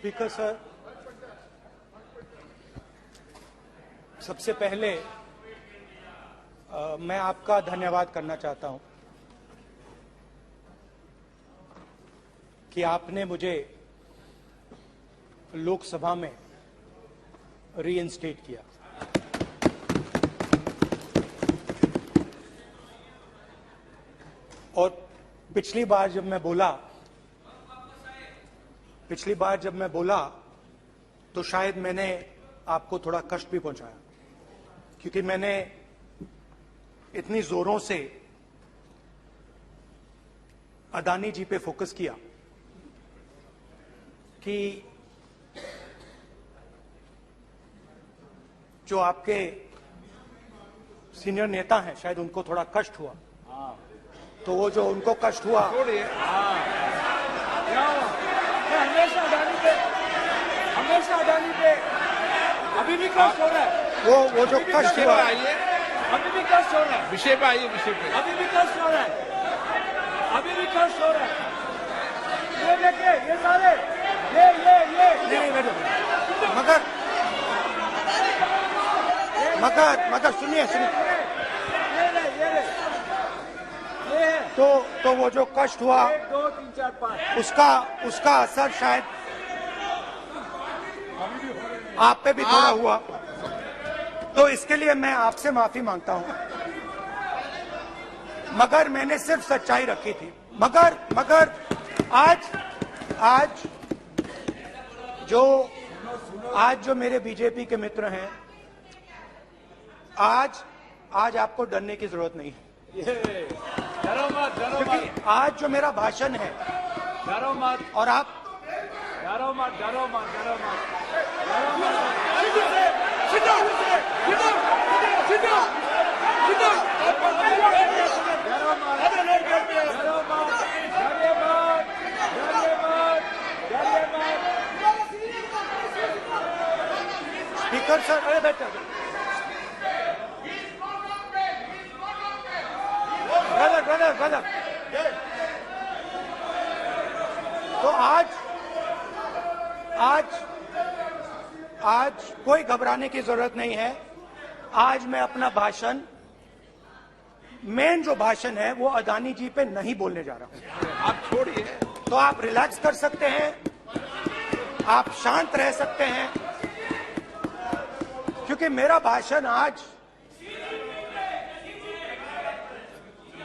Speaker sir, सबसे पहले मैं आपका धन्यवाद करना चाहता हूं कि आपने मुझे लोकसभा में रीइंस्टेट किया। और पिछली बार जब मैं बोला तो शायद मैंने आपको थोड़ा कष्ट भी पहुंचाया, क्योंकि मैंने इतनी जोरों से अदानी जी पे फोकस किया कि जो आपके सीनियर नेता हैं शायद उनको थोड़ा कष्ट हुआ। तो वो जो उनको कष्ट हुआ, हमेशा अदानी पे अभी भी कष्ट हो रहा है। वो जो कष्ट हुआ, अभी भी कष्ट हो रहा है। विषय पे आइए, विषय पे। अभी भी कष्ट हो रहा है, अभी भी कष्ट हो रहा है। ये देखिए, ये सारे नहीं मगर सुनिए तो वो जो कष्ट हुआ 1 2 3 4 5 उसका असर शायद आप पे भी थोड़ा हुआ। तो इसके लिए मैं आपसे माफी मांगता हूं, मगर मैंने सिर्फ सच्चाई रखी थी। मगर आज जो मेरे बीजेपी के मित्र हैं, आज आपको डरने की जरूरत नहीं है, डरो मत, क्योंकि आज जो मेरा भाषण है, डरो मत, और आप डरो मत। स्पीकर सर, अरे बैठो ब्रदर। तो आज कोई घबराने की जरूरत नहीं है। आज मैं अपना भाषण, मेन जो भाषण है वो अदानी जी पे नहीं बोलने जा रहा हूं। आप छोड़िए, तो आप रिलैक्स कर सकते हैं, आप शांत रह सकते हैं, क्योंकि मेरा भाषण आज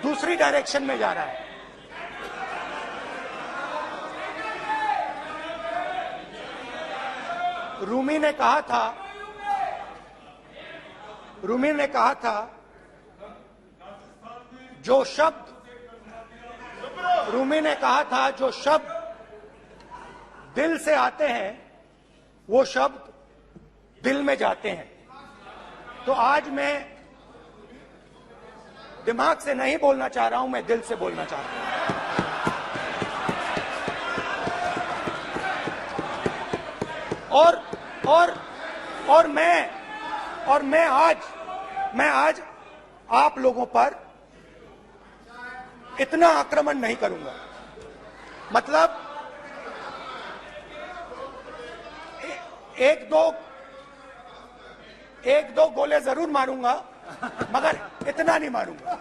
दूसरी डायरेक्शन में जा रहा है। रूमी ने कहा था जो शब्द दिल से आते हैं वो शब्द दिल में जाते हैं। तो आज मैं दिमाग से नहीं बोलना चाह रहा हूं, मैं दिल से बोलना चाह रहा हूं। और मैं आज आप लोगों पर इतना आक्रमण नहीं करूंगा। मतलब एक दो गोले जरूर मारूंगा, मगर इतना नहीं मारूंगा।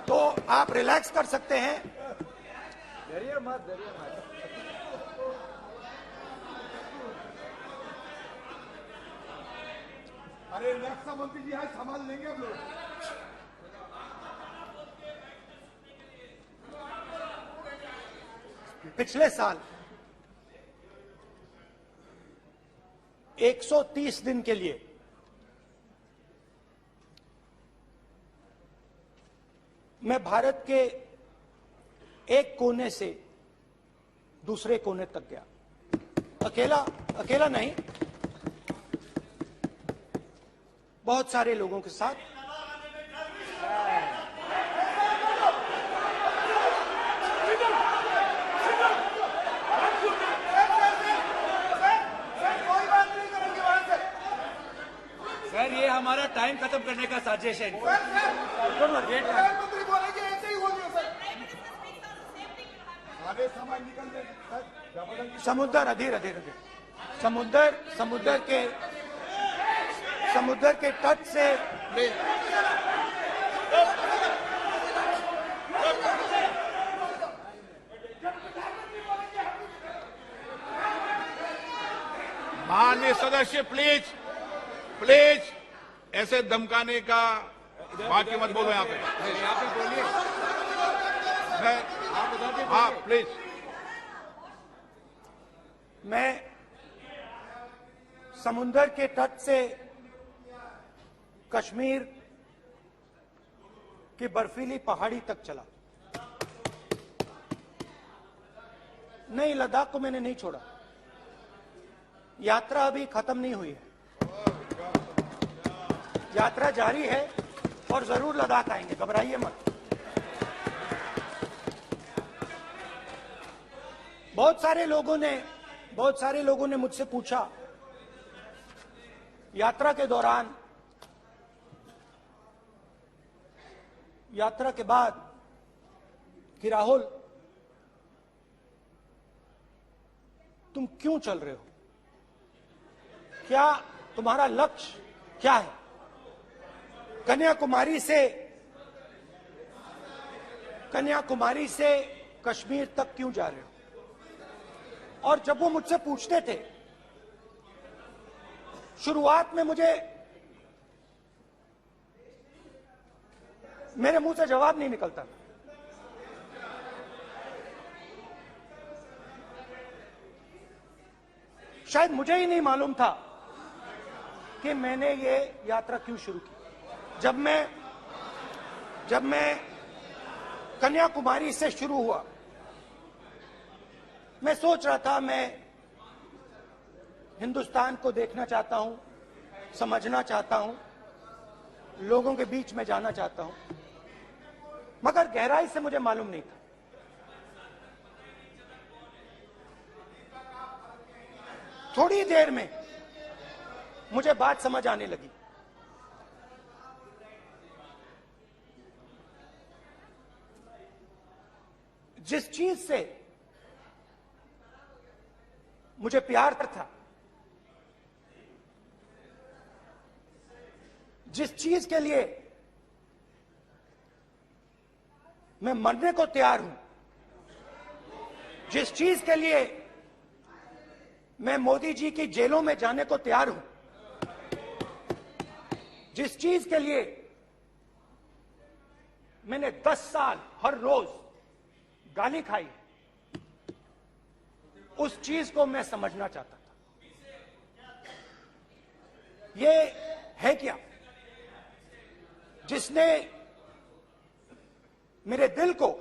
तो आप रिलैक्स कर सकते हैं। डरिए मत। अरे रक्षा मंत्री जी, आज संभाल लेंगे हम लोग। पिछले साल 130 दिन के लिए मैं भारत के एक कोने से दूसरे कोने तक गया। अकेला नहीं, बहुत सारे लोगों के साथ। सर, ये हमारा टाइम खत्म करने का साजिश है। सारे समाज निकल गए सर, जबरदस्ती समुद्र अधीर अधीर अधीर समुद्र के तट से माननीय सदस्य प्लीज प्लीज ऐसे धमकाने का बाकी मत बोलो यहाँ पे। यहाँ पे बोलिए, आप उधर से हाँ बोलिए। प्लीज। मैं समुद्र के तट से कश्मीर की बर्फीली पहाड़ी तक चला। नहीं, लद्दाख को मैंने नहीं छोड़ा। यात्रा अभी खत्म नहीं हुई है, यात्रा जारी है और जरूर लद्दाख आएंगे, घबराइए मत। बहुत सारे लोगों ने मुझसे पूछा यात्रा के दौरान, यात्रा के बाद कि राहुल तुम क्यों चल रहे हो, क्या तुम्हारा लक्ष्य क्या है, कन्याकुमारी से कश्मीर तक क्यों जा रहे हो। और जब वो मुझसे पूछते थे, शुरुआत में मेरे मुंह से जवाब नहीं निकलता। शायद मुझे ही नहीं मालूम था कि मैंने ये यात्रा क्यों शुरू की। जब मैं कन्याकुमारी से शुरू हुआ, मैं सोच रहा था मैं हिंदुस्तान को देखना चाहता हूं, समझना चाहता हूं, लोगों के बीच में जाना चाहता हूं, मगर गहराई से मुझे मालूम नहीं था। थोड़ी देर में मुझे बात समझ आने लगी। जिस चीज से मुझे प्यार था, जिस चीज के लिए मैं मरने को तैयार हूं, जिस चीज के लिए मैं मोदी जी की जेलों में जाने को तैयार हूं, जिस चीज के लिए मैंने 10 साल हर रोज गाली खाई, उस चीज को मैं समझना चाहता था। ये है क्या जिसने मेरे दिल को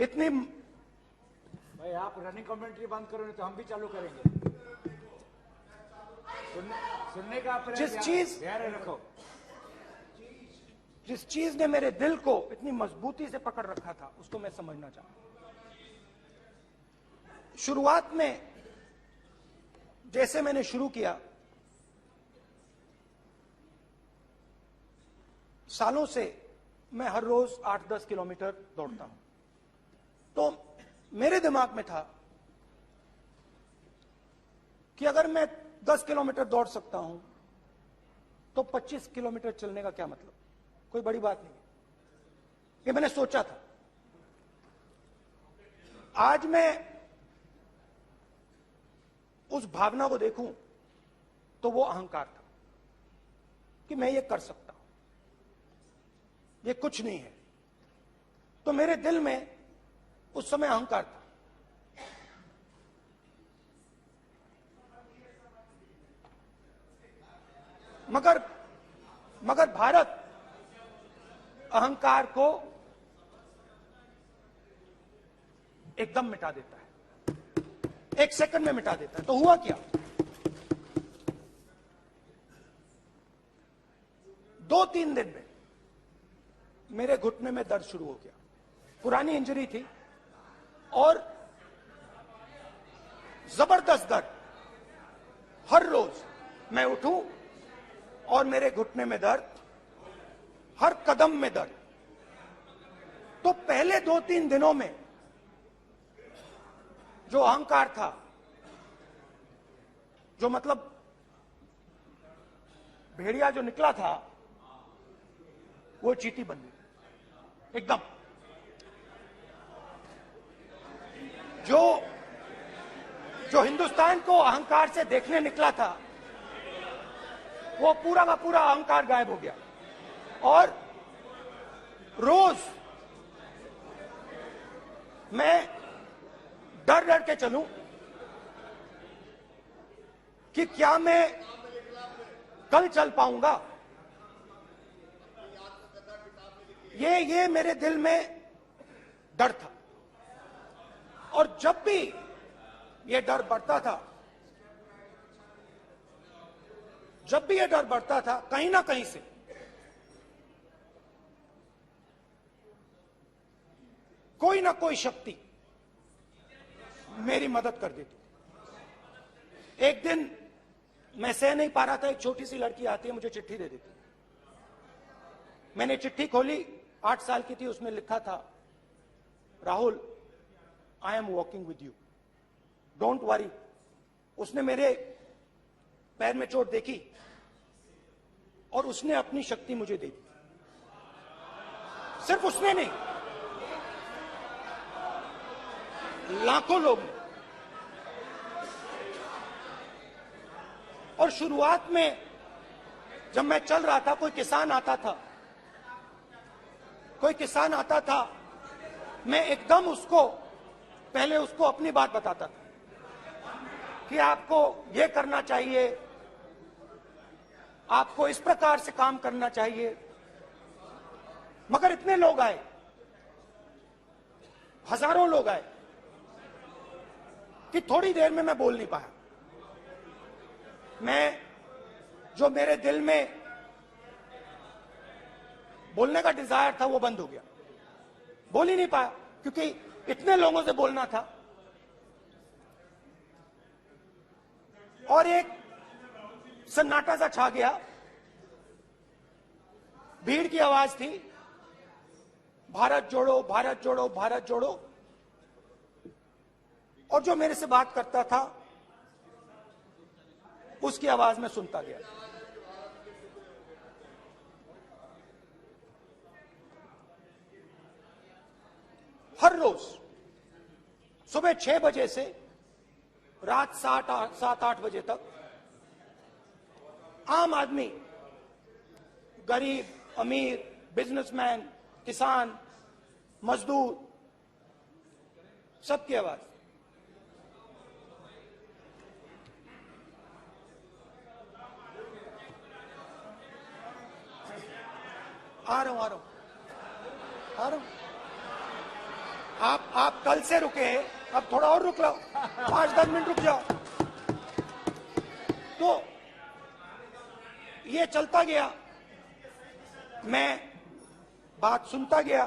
इतनी। भाई आप रनिंग कमेंट्री बंद करो, नहीं तो हम भी चालू करेंगे। सुनने का आप जिस चीज धैर्य रखो। जिस चीज ने मेरे दिल को इतनी मजबूती से पकड़ रखा था, उसको मैं समझना चाहता। शुरुआत में जैसे मैंने शुरू किया, सालों से मैं हर रोज 8-10 किलोमीटर दौड़ता हूं, तो मेरे दिमाग में था कि अगर मैं 10 किलोमीटर दौड़ सकता हूं तो 25 किलोमीटर चलने का क्या मतलब, कोई बड़ी बात नहीं। ये मैंने सोचा था। आज मैं उस भावना को देखूं तो वो अहंकार था कि मैं ये कर सकता हूं, ये कुछ नहीं है। तो मेरे दिल में उस समय अहंकार था। मगर भारत अहंकार को एकदम मिटा देता है, 1 सेकंड में मिटा देता है। तो हुआ क्या, 2-3 दिन में मेरे घुटने में दर्द शुरू हो गया। पुरानी इंजरी थी और जबरदस्त दर्द। हर रोज मैं उठूं और मेरे घुटने में दर्द, हर कदम में दर्द। तो पहले 2-3 दिनों में जो अहंकार था, जो मतलब भेड़िया जो निकला था, वो चींटी बन गई एकदम। जो हिंदुस्तान को अहंकार से देखने निकला था, वो पूरा का पूरा अहंकार गायब हो गया। और रोज मैं डर डर के चलूं कि क्या मैं कल चल पाऊंगा। ये मेरे दिल में डर था। और जब भी ये डर बढ़ता था, कहीं ना कहीं से कोई ना कोई शक्ति मेरी मदद कर देती। एक दिन मैं सह नहीं पा रहा था, एक छोटी सी लड़की आती है, मुझे चिट्ठी दे देती। मैंने चिट्ठी खोली, 8 साल की थी, उसमें लिखा था, Rahul, I am walking with you, don't worry. उसने मेरे पैर में चोट देखी और उसने अपनी शक्ति मुझे दे दी। सिर्फ उसने नहीं, लाखों लोग ने। और शुरुआत में जब मैं चल रहा था, कोई किसान आता था, मैं एकदम पहले उसको अपनी बात बताता था कि आपको ये करना चाहिए, आपको इस प्रकार से काम करना चाहिए। मगर इतने लोग आए, हजारों लोग आए, कि थोड़ी देर में मैं बोल नहीं पाया। जो मेरे दिल में बोलने का डिजायर था, वो बंद हो गया। बोल ही नहीं पाया, क्योंकि इतने लोगों से बोलना था। और एक सन्नाटा सा छा गया, भीड़ की आवाज थी, भारत जोड़ो, भारत जोड़ो, भारत जोड़ो। और जो मेरे से बात करता था, उसकी आवाज में सुनता गया। हर रोज सुबह 6 बजे से रात 7-8 बजे तक आम आदमी, गरीब, अमीर, बिजनेसमैन, किसान, मजदूर, सबकी आवाज। आ रहा हूं। आप कल से रुके, अब थोड़ा और रुक लो, 5-10 मिनट रुक जाओ। तो ये चलता गया, मैं बात सुनता गया।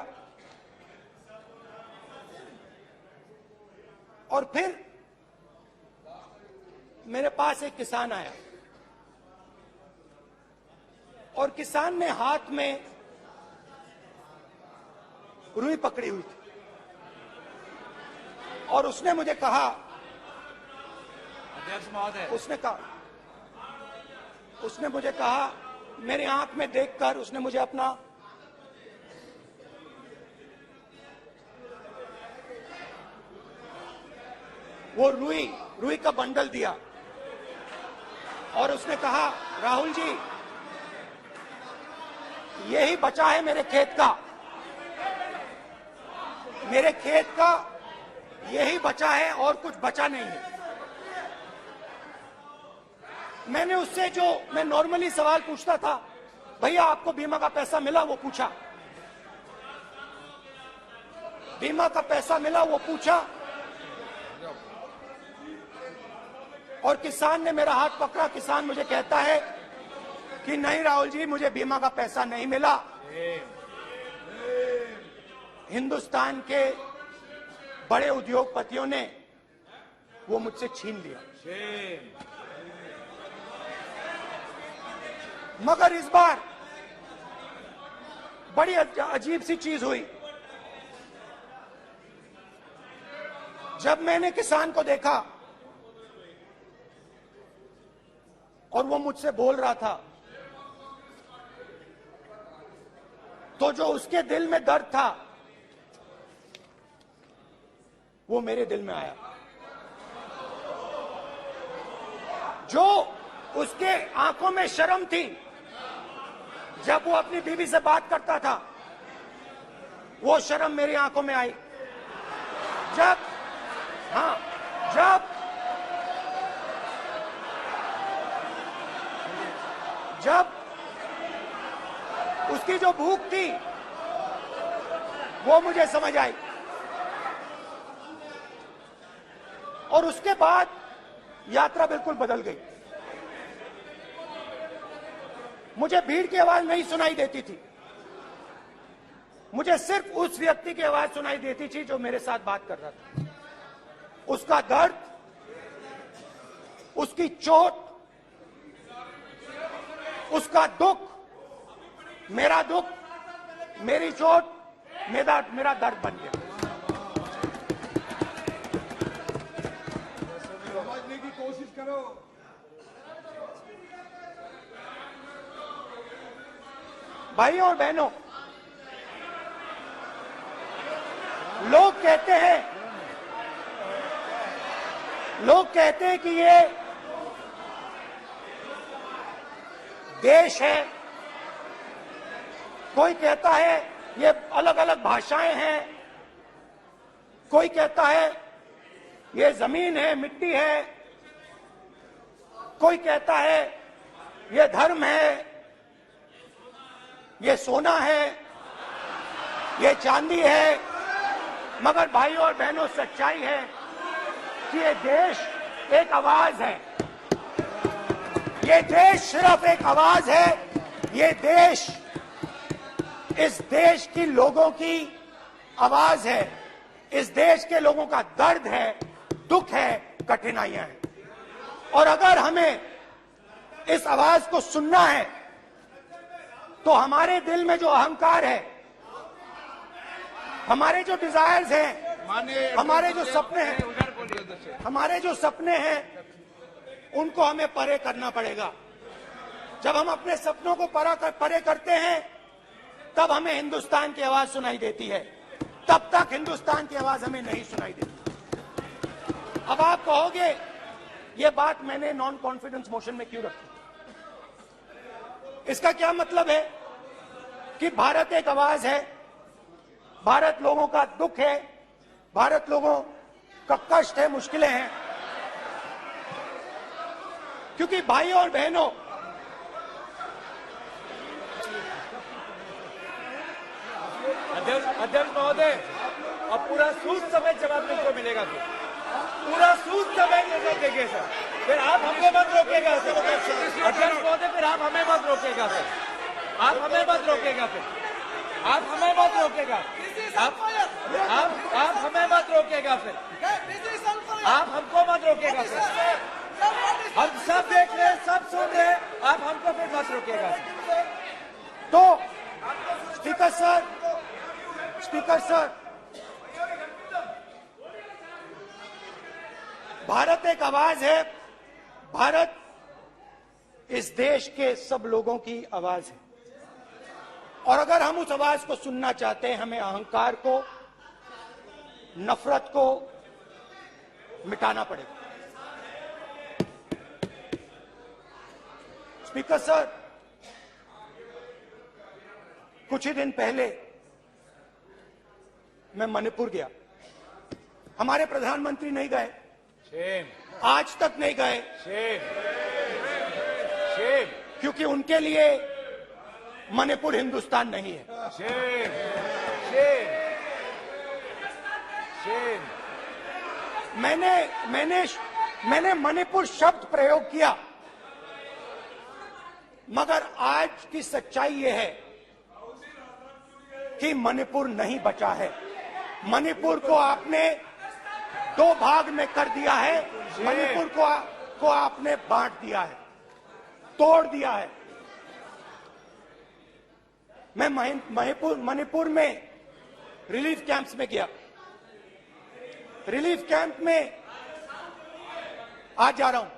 और फिर मेरे पास एक किसान आया, और किसान ने हाथ में रुई पकड़ी हुई थी, और उसने मुझे कहा, अध्यक्ष महोदय, उसने मुझे कहा, मेरी आंख में देखकर उसने मुझे अपना वो रुई का बंडल दिया, और उसने कहा, राहुल जी, यही बचा है मेरे खेत का, यही बचा है, और कुछ बचा नहीं है। मैंने उससे, जो मैं नॉर्मली सवाल पूछता था, भैया आपको बीमा का पैसा मिला, वो पूछा। बीमा का पैसा मिला, वो पूछा। और किसान ने मेरा हाथ पकड़ा। किसान मुझे कहता है कि नहीं राहुल जी, मुझे बीमा का पैसा नहीं मिला, हिंदुस्तान के बड़े उद्योगपतियों ने वो मुझसे छीन लिया। मगर इस बार बड़ी अजीब सी चीज हुई। जब मैंने किसान को देखा और वो मुझसे बोल रहा था, तो जो उसके दिल में दर्द था वो मेरे दिल में आया। जो उसके आंखों में शर्म थी जब वो अपनी बीवी से बात करता था, वो शर्म मेरी आंखों में आई। जब उसकी जो भूख थी वो मुझे समझ आई। और उसके बाद यात्रा बिल्कुल बदल गई। मुझे भीड़ की आवाज नहीं सुनाई देती थी, मुझे सिर्फ उस व्यक्ति की आवाज सुनाई देती थी जो मेरे साथ बात कर रहा था। उसका दर्द, उसकी चोट, उसका दुख, मेरा दुख, मेरी चोट, मेरा दर्द बन गया। समझने की कोशिश करो। भाइयों और बहनों, लोग कहते हैं कि ये देश है, कोई कहता है ये अलग अलग भाषाएं हैं, कोई कहता है ये जमीन है, मिट्टी है, कोई कहता है ये धर्म है, ये सोना है, ये चांदी है। मगर भाइयों और बहनों, सच्चाई है कि ये देश एक आवाज है। ये देश सिर्फ एक आवाज है। ये देश इस देश की लोगों की आवाज है। इस देश के लोगों का दर्द है, दुख है, कठिनाइयां हैं। और अगर हमें इस आवाज को सुनना है तो हमारे दिल में जो अहंकार है, हमारे जो डिजायर्स हैं, हमारे जो सपने हैं, उनको हमें परे करना पड़ेगा। जब हम अपने सपनों को परे करते हैं तब हमें हिंदुस्तान की आवाज सुनाई देती है, तब तक हिंदुस्तान की आवाज हमें नहीं सुनाई देती। अब आप कहोगे ये बात मैंने नॉन कॉन्फिडेंस मोशन में क्यों रखी? इसका क्या मतलब है कि भारत एक आवाज है, भारत लोगों का दुख है, भारत लोगों का कष्ट है, मुश्किलें हैं। क्योंकि भाइयों और बहनों, अध्यक्ष महोदय, अब पूरा सूद समेत जवाब तुमको मिलेगा। पूरा सूद समेत जवाब देंगे सर। फिर आप हमें मत रोकेगा सर। अध्यक्ष महोदय, फिर आप हमें मत रोकेगा सर। आप हमें मत रोकेगा फिर। आप हमें मत रोकेगा। आप हमें मत रोकेगा फिर। आप हमको मत रोकेगा फिर। हम सब देख रहे हैं, सब सुन रहे हैं, आप हमको फिर मत रोकेगा। तो स्पीकर सर, भारत एक आवाज है। भारत इस देश के सब लोगों की आवाज है। और अगर हम उस आवाज को सुनना चाहते हैं, हमें अहंकार को, नफरत को मिटाना पड़ेगा। स्पीकर सर, कुछ ही दिन पहले मैं मणिपुर गया। हमारे प्रधानमंत्री नहीं गए, आज तक नहीं गए, क्योंकि उनके लिए मणिपुर हिंदुस्तान नहीं है। मैंने मणिपुर शब्द प्रयोग किया, मगर आज की सच्चाई यह है कि मणिपुर नहीं बचा है। मणिपुर को आपने दो भाग में कर दिया है। मणिपुर को आपने बांट दिया है, तोड़ दिया है। मैं मणिपुर में रिलीफ कैंप्स में गया। रिलीफ कैंप में आज जा रहा हूं,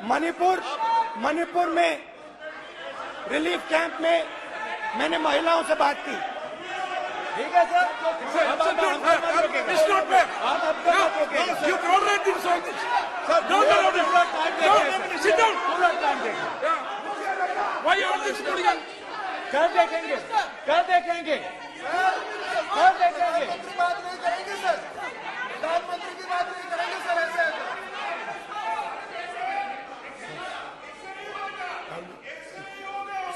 मणिपुर में रिलीफ कैंप में मैंने महिलाओं से बात की। ठीक है सर, अब आप हमको मत रोकिएगा। It's not fair. आप हमको मत रोकिएगा sir. You tolerate this all this. Sir, Don't allow this. पूरा टाइम No, देखेंगे। sit down. पूरा टाइम देखेंगे। Yeah. Why you all this hooligan? कल देखेंगे, कल देखेंगे, कल देखेंगे। बात नहीं करेंगे सर, प्रधानमंत्री की बात नहीं करेंगे सर ऐसे।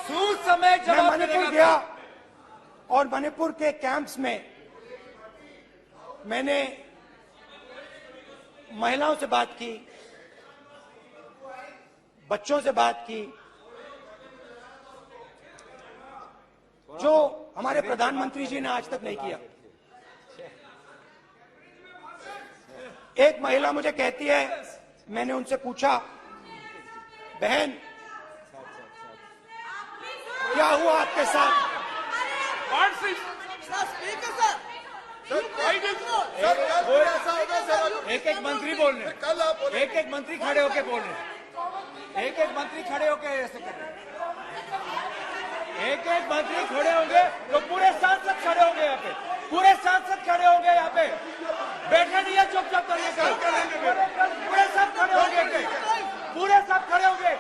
सूद समय मैं जवाब मणिपुर मिलेगा। गया और मणिपुर के कैंप्स में मैंने महिलाओं से बात की, बच्चों से बात की, जो हमारे प्रधानमंत्री जी ने आज तक नहीं किया। एक महिला मुझे कहती है, मैंने उनसे पूछा, बहन क्या हुआ आपके साथ? What's this? एक एक मंत्री बोल रहे हैं, कल आप बोले एक एक मंत्री खड़े होके बोल रहे हैं, एक एक मंत्री खड़े होके ऐसे कर रहे हैं। एक एक मंत्री खड़े होंगे तो पूरे सांसद खड़े होंगे यहाँ पे, पूरे सांसद खड़े होंगे यहाँ पे। बैठे नहीं है, चुपचाप करिए। पूरे सब खड़े होंगे, पूरे सब खड़े होंगे।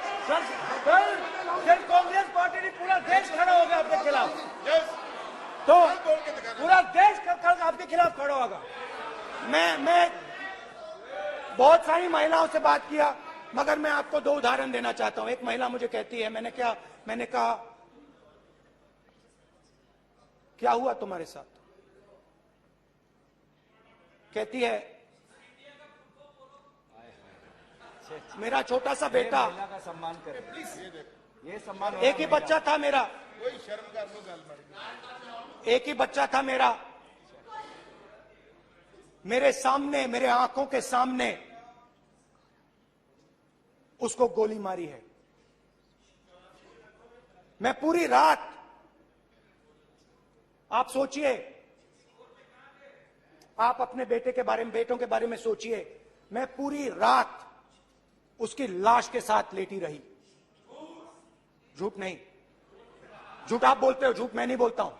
कल कांग्रेस पार्टी ने पूरा देश खड़ा होगा आपके खिलाफ, तो पूरा देश कल आपके खिलाफ खड़ा होगा। मैं बहुत सारी महिलाओं से बात किया, मगर मैं आपको दो उदाहरण देना चाहता हूं। एक महिला मुझे कहती है, मैंने कहा क्या हुआ तुम्हारे साथ? कहती है, मेरा छोटा सा बेटा, महिला का सम्मान करें, ये सम्मान। एक ही बच्चा था मेरा, एक ही बच्चा था मेरा, मेरे सामने, मेरे आंखों के सामने उसको गोली मारी है। मैं पूरी रात, आप सोचिए, आप अपने बेटे के बारे में, बेटों के बारे में सोचिए, मैं पूरी रात उसकी लाश के साथ लेटी रही। झूठ नहीं, झूठ आप बोलते हो, झूठ मैं नहीं बोलता हूं।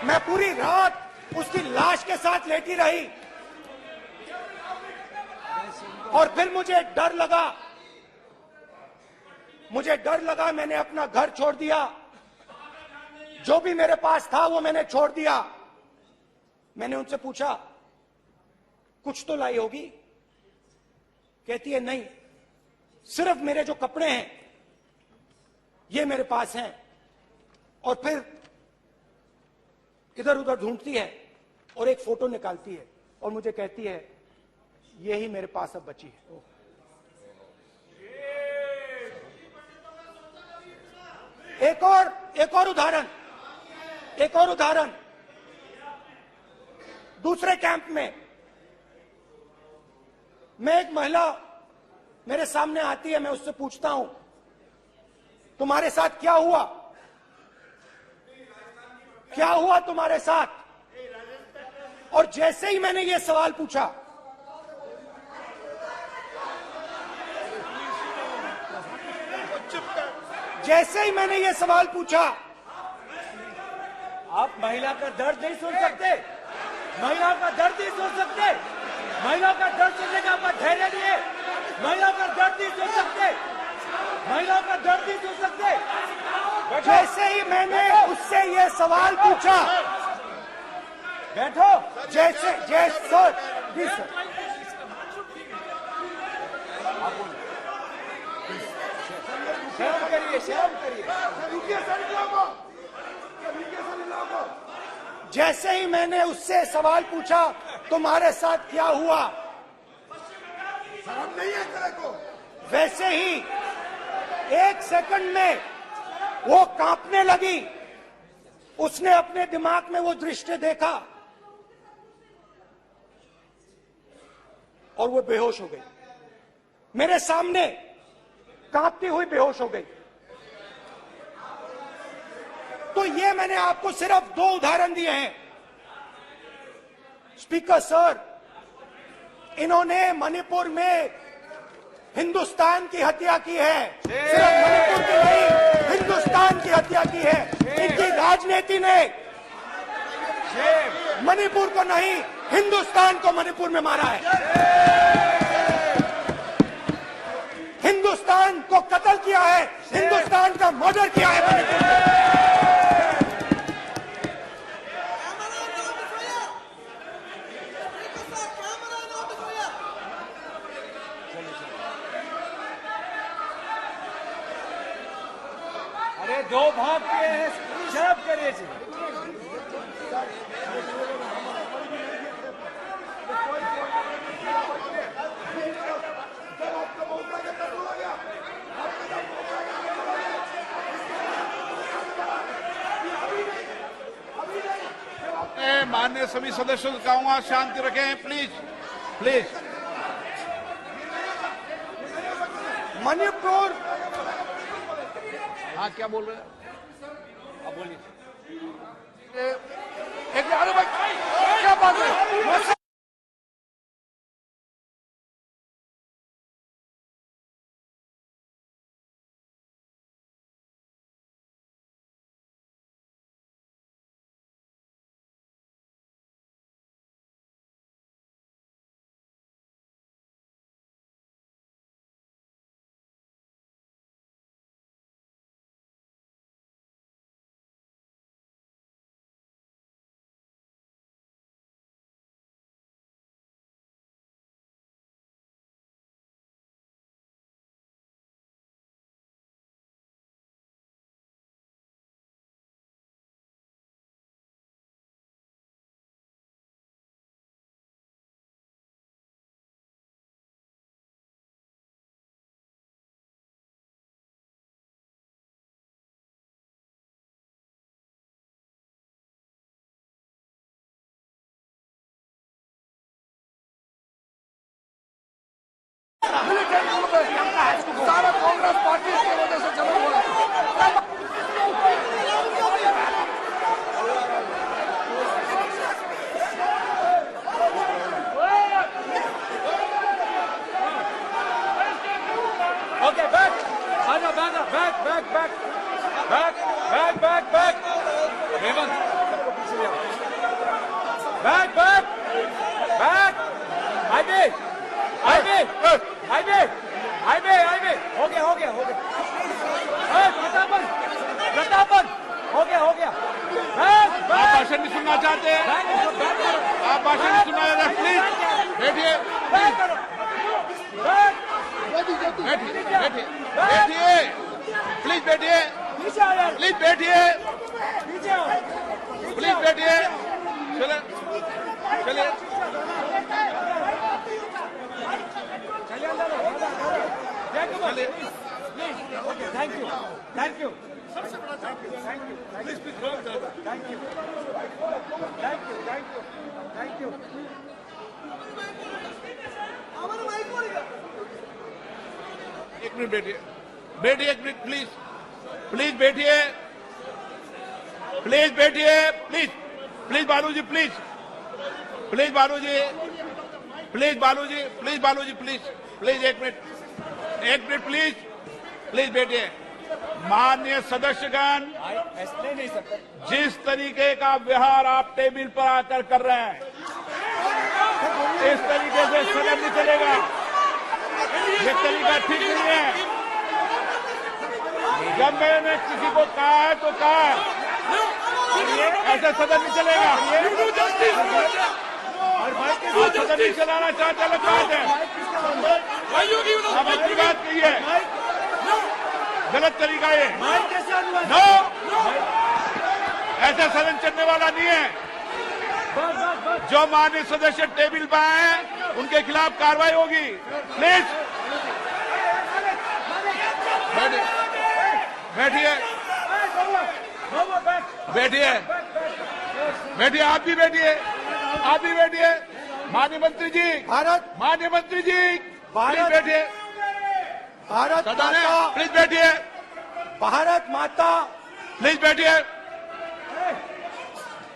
मैं पूरी रात उसकी लाश के साथ लेटी रही और फिर मुझे डर लगा, मैंने अपना घर छोड़ दिया, जो भी मेरे पास था वो मैंने छोड़ दिया। मैंने उनसे पूछा, कुछ तो लाई होगी? कहती है, नहीं, सिर्फ मेरे जो कपड़े हैं ये मेरे पास हैं। और फिर इधर उधर ढूंढती है और एक फोटो निकालती है और मुझे कहती है, यही मेरे पास अब बची है। एक और उदाहरण, दूसरे कैंप में मैं, एक महिला मेरे सामने आती है, मैं उससे पूछता हूं, तुम्हारे साथ क्या हुआ? क्या हुआ तुम्हारे साथ? और जैसे ही मैंने ये सवाल पूछा, आप महिला का दर्द नहीं सुन सकते, महिला का दर्द नहीं सुन सकते, महिला का दर्द सुनने का आपका धैर्य नहीं है, महिला का दर्द नहीं सुन सकते, महिला का दर्द नहीं सुन सकते। जैसे ही मैंने उससे ये सवाल पूछा, बैठो, जैसे सर, जी सर, शर्म करिए, शर्म करिए। जैसे ही मैंने उससे सवाल पूछा, तुम्हारे साथ क्या हुआ, शर्म नहीं है तेरे को? वैसे ही एक सेकंड में वो कांपने लगी। उसने अपने दिमाग में वो दृश्य देखा और वो बेहोश हो गई। मेरे सामने कांपती हुई बेहोश हो गई। तो ये मैंने आपको सिर्फ 2 उदाहरण दिए हैं। स्पीकर सर, इन्होंने मणिपुर में हिंदुस्तान की हत्या की है, सिर्फ मणिपुर की नहीं, हिंदुस्तान की हत्या की है। इनकी राजनीति ने मणिपुर को नहीं, हिंदुस्तान को मणिपुर में मारा है। हिंदुस्तान को कत्ल किया है, हिंदुस्तान का मर्डर किया है मणिपुर में। अरे 2 भाग के हैं, शराब करिए जी। माननीय सभी सदस्यों को कहूंगा शांति रखें, प्लीज प्लीज। मणिपुर, हाँ क्या बोल रहे हैं? अब बोलिए। एक अरे भाई क्या बात है? सारा कांग्रेस पार्टी की वजह से चला हुआ है। ओके, बैक, आजा, back, back, back, back, back, back, back, back, Hemant, सबको पीछे ले आओ। Back, back, back, highway, highway, highway, highway, highway, हो गया, हो गया, हो गया। प्रतापन, प्रतापन, हो गया, हो गया। बैक, आप बैक, भाषण नहीं सुनना चाहते? बैक करो, आप भाषण नहीं सुनना चाहते? प्लीज बैठिए, बैक करो, बैक, बैठिए, बैठिए, बैठिए, प्लीज बैठिए, पीछे आ यार, प्लीज बैठिए, पीछे आओ, प्लीज बैठिए। चले चलिए, चलिए अंदर, जयकुमार, चलिए। Please, okay, thank you, thank you, thank you, thank you, thank you, thank you, thank you, thank you. एक मिनट बैठिए, बैठिए एक मिनट प्लीज, प्लीज बैठिए, प्लीज बैठिए, प्लीज प्लीज बालू जी, प्लीज प्लीज बालू जी, प्लीज बालू जी, प्लीज बालू जी, प्लीज प्लीज एक मिनट प्लीज, प्लीज बैठिए। माननीय सदस्यगण, ऐसे नहीं सकते। जिस तरीके का व्यवहार आप टेबल पर आकर कर रहे हैं, इस तरीके से सदन नहीं चलेगा। ये तरीका ठीक नहीं है। जब मैंने किसी को कहा है तो कहा है, ऐसा सदन नहीं चलेगा। आप सदन नहीं चलाना चाहते अलग बात है, अब अपनी बात कही है, गलत तरीका ये। नो, ऐसा सदन चलने वाला नहीं है। जो माननीय सदस्य टेबल पर आए उनके खिलाफ कार्रवाई होगी। प्लीज बैठिए, बैठिए, बैठिए, आप भी बैठिए, आप भी बैठिए। माननीय मंत्री जी, भारत, माननीय मंत्री जी, प्लीज भारत, बैठिए। भारत सदन है, माता, प्लीज बैठिए, भारत माता, प्लीज बैठिए।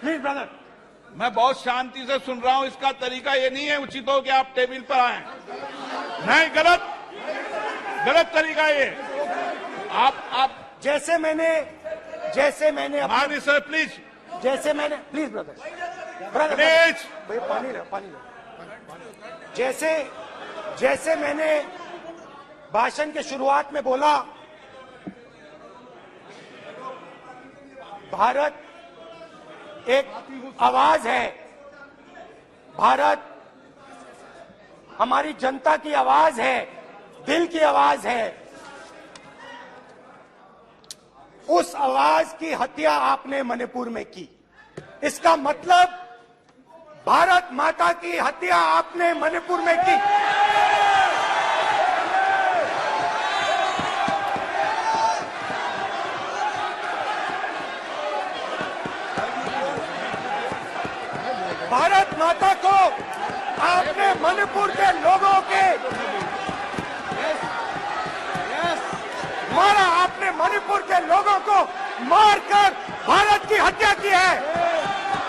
Please brother. मैं बहुत शांति से सुन रहा हूं, इसका तरीका ये नहीं है उचित हो कि आप टेबल पर आए। नहीं, गलत तरीका ये। आप जैसे मैंने माननीय sir please, please brother please भैया पानी लो। जैसे मैंने भाषण के शुरुआत में बोला, भारत एक आवाज है, भारत हमारी जनता की आवाज है, दिल की आवाज है। उस आवाज की हत्या आपने मणिपुर में की। इसका मतलब भारत माता की हत्या आपने मणिपुर में की। भारत माता को आपने मणिपुर के लोगों के मारा, आपने मणिपुर के लोगों को मारकर भारत की हत्या की है।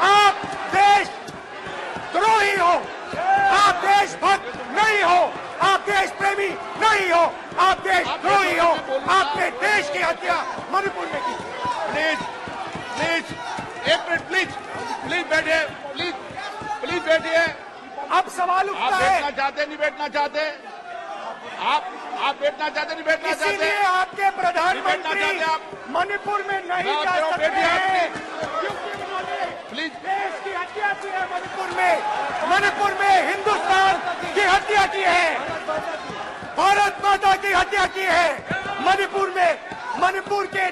आप देश द्रोही हो, आप देशभक्त नहीं हो, आप देश प्रेमी नहीं हो, आप देश द्रोही हो। आपने देश की हत्या मणिपुर में की। प्लीज एक मिनट, प्लीज बैठिए, प्लीज बैठिए। अब सवाल आप उठता है, बैठना चाहते नहीं बैठना चाहते, आप बैठना चाहते नहीं बैठना चाहते, इसीलिए आपके प्रधानमंत्री मणिपुर में नहीं जा सकते हैं, क्योंकि उन्होंने प्लीज देश की हत्या की है। मणिपुर में हिंदुस्तान की हत्या की है, भारत माता की हत्या की है। मणिपुर के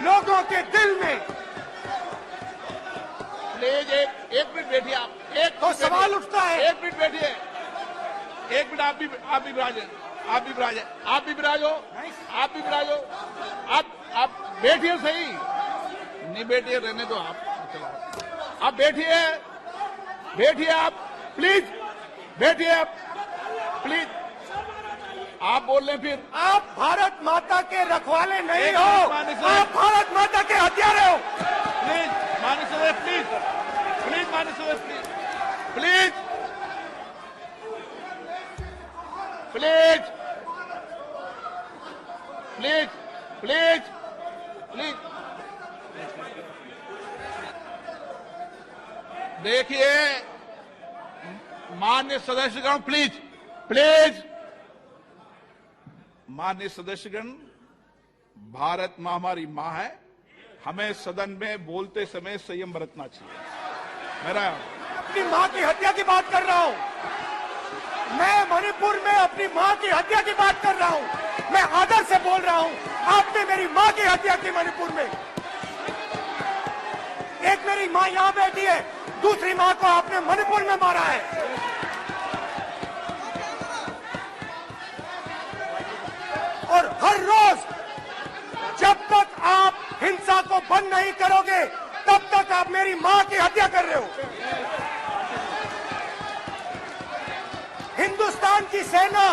लोगों के दिल में। प्लीज एक मिनट बैठिए आप। तो सवाल उठता है, एक मिनट बैठिए, एक मिनट। आप भी विराजे, आप भी विराजो। आप बैठिए, सही नहीं बैठिए, रहने दो। आप बैठिए आप प्लीज बैठिए आप प्लीज। आप बोल रहे फिर आप भारत माता के रखवाले नहीं एक हो, मिनट माननीय सर। आप भारत माता के हत्यारे हो। प्लीज माननीय सदस्य, प्लीज माननीय सदस्य, प्लीज देखिए माननीय सदस्यगण, प्लीज माननीय सदस्यगण, भारत मां हमारी मां है, हमें सदन में बोलते समय संयम बरतना चाहिए। मेरा अपनी मां की हत्या की बात कर रहा हूं, मैं मणिपुर में अपनी मां की हत्या की बात कर रहा हूं, मैं आदर से बोल रहा हूं। आपने मेरी मां की हत्या की मणिपुर में। एक मेरी मां यहां बैठी है, दूसरी मां को आपने मणिपुर में मारा है। और हर रोज जब तक आप हिंसा को बंद नहीं करोगे, तब तक आप मेरी मां की हत्या कर रहे हो। हिंदुस्तान की सेना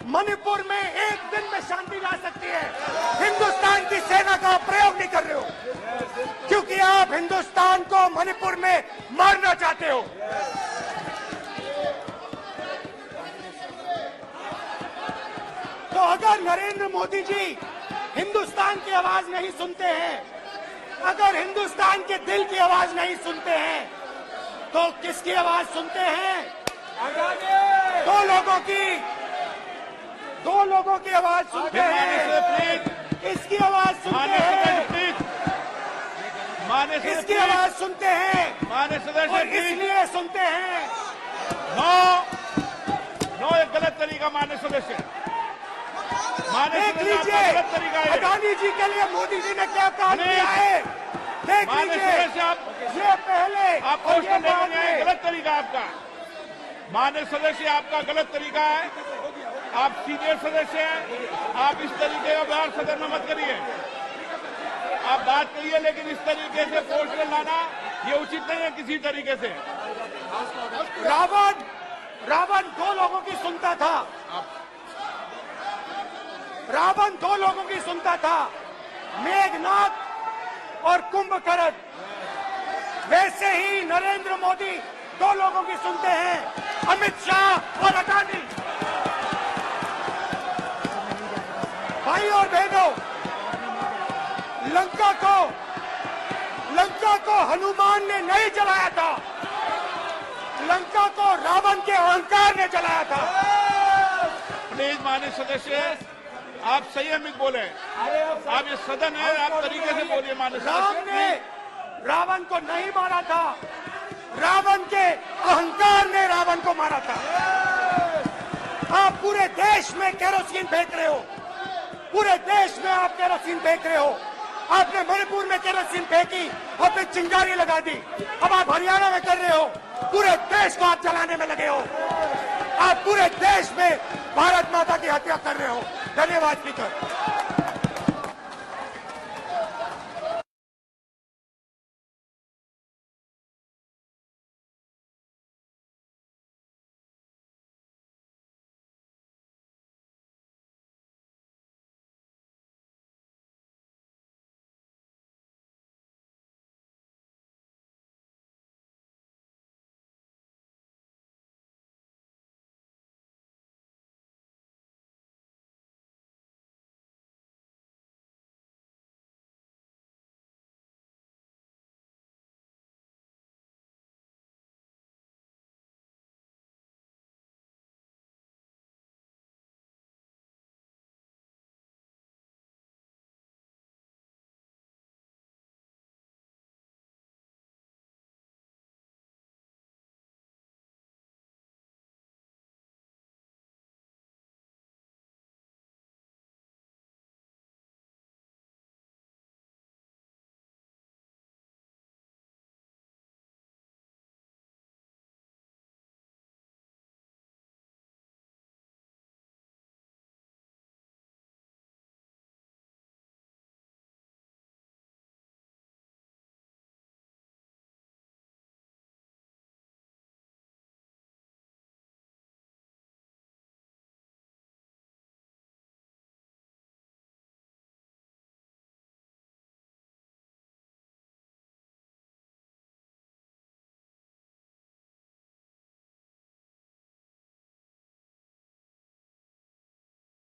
मणिपुर में एक दिन में शांति ला सकती है, हिंदुस्तान की सेना का प्रयोग नहीं कर रहे हो, क्योंकि आप हिंदुस्तान को मणिपुर में मारना चाहते हो। तो अगर नरेंद्र मोदी जी हिंदुस्तान की आवाज नहीं सुनते हैं, अगर हिंदुस्तान के दिल की आवाज नहीं सुनते हैं, तो किसकी आवाज सुनते हैं? दो लोगों की आवाज सुनते हैं। इसकी आवाज सुनते हैं, इसकी आवाज सुनते हैं, माननीय सदस्य, और इसलिए सुनते हैं। नो ये गलत तरीका माननीय सदस्य, देख लीजिए गलत तरीका है। अडानी जी के लिए मोदी जी ने क्या काम किया है, देख माननीय लीजिए। सदस्य, आप ये पहले आपको और उसको ये लेकर बाद नहीं आए, में। गलत तरीका आपका। माननीय सदस्य, आपका गलत तरीका है, आप सीनियर सदस्य हैं, आप इस तरीके का व्यवहार सदन में मत करिए। आप बात करिए, लेकिन इस तरीके से पोस्टर लाना ये उचित नहीं है किसी तरीके से। रावण दो लोगों की सुनता था, रावण दो लोगों की सुनता था, मेघनाथ और कुंभकर्ण। वैसे ही नरेंद्र मोदी दो लोगों की सुनते हैं, अमित शाह और अडानी। भाई और बहनों, लंका को हनुमान ने नहीं जलाया था, लंका को रावण के अहंकार ने जलाया था। प्लीज माननीय सदस्य, आप संयमित बोले। आप ये सदन है, आप तरीके से बोलिए माननीय राम सदस्य। ने रावण को नहीं मारा था, रावण के अहंकार ने रावण को मारा था। आप पूरे देश में केरोसिन फेंक रहे हो, पूरे देश में आप केरोसिन फेंक रहे हो। आपने मणिपुर में केरोसिन फेंकी और फिर चिंगारी लगा दी। अब आप हरियाणा में कर रहे हो, पूरे देश को आप जलाने में लगे हो। आप पूरे देश में भारत माता की हत्या कर रहे हो। धन्यवाद स्पीकर।